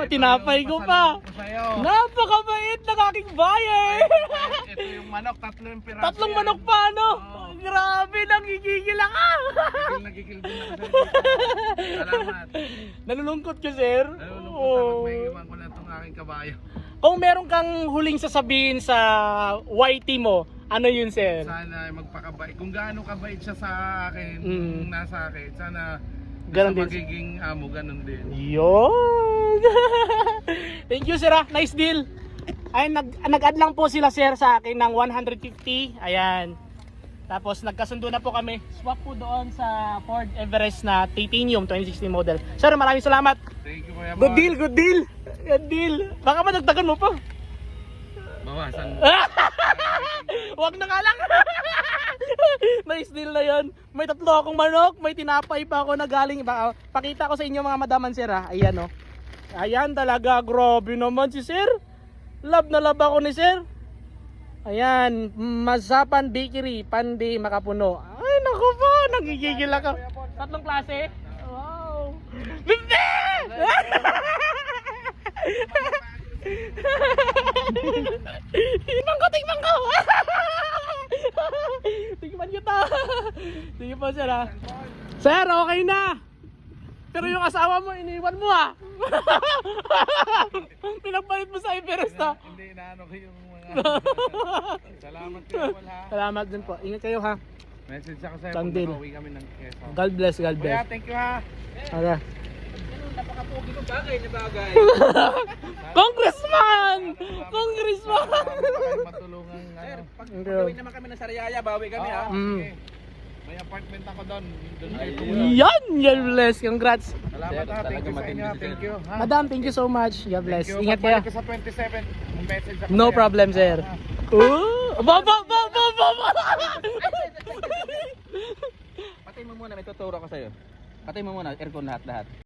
tinapay ko pa. Napakabait ng aking buyer. Ito yung manok, tatlong piraso. Tatlong yan. manok pa, no? Oo. Grabe, nangigigil ako. Nagigil din ako sa dito. Salamat. Nalulungkot ka, sir. Nalulungkot Oo. ako. May iwan ko na itong aking kabayo. Kung meron kang huling sasabihin sa YT mo, ano yun, sir? Sana magpakabait. Kung gaano kabait siya sa akin, kung nasa akin, sana Ganon sa din. magiging amo, ganon din. Yun. Thank you, sir. Nice deal. Ay, nag-add lang po sila, sir, sa akin ng 150. Ayan. Tapos nagkasundo na po kami. Swap po doon sa Ford Everest na Titanium 2016 model. Sir, maraming salamat. Thank you, Kuya Good Bon. deal, good deal. Good deal. Baka madagdagan mo pa. Bawasan. Wag na nga lang. Nice deal na yan. May tatlo akong manok, may tinapay pa ako na galing. Pakita ko sa inyo mga madaman, sir, ha. Ayan, oh. Ayan talaga, grabe naman si sir. Love na love ako ni sir. Ayan, Mazapan Bakery, Pandi, Makapuno. Ay, naku po, nagigigil ako. Tatlong klase? Wow. Bimbe! Tingnan ko! Tingnan nyo ta. Sige po, sir, ha. Sir, okay na. Pero yung asawa mo, iniwan mo, ha. Pinagpalit mo sa Everest, ha. Hindi inaano ko yung mga... Salamat, Kuya Bon, ha. Salamat din po. Ingat kayo, ha. Message ako sa'yo Lang kung din. nakauwi kami ng Quezon. God bless, God Kuya, bless. thank you, ha. Okay. Napakapogi ko bagay na bagay. Congressman! Congressman! Matulungan, ano. Thank you. naman kami ng Sariaya, bawi kami, ha. Mm. Sige. May apartment ako doon. Yan! God bless. Congrats. Salamat, ha. Thank you sa inyo. Thank you, ha. Madam, thank you so much. God bless. Thank you. Ingat kayo. Magbalik ka sa 27. Message ako No sa'yo. problem, sir. Ba! Patay mo muna, may tuturo ko sa'yo. Patay mo muna, aircon lahat.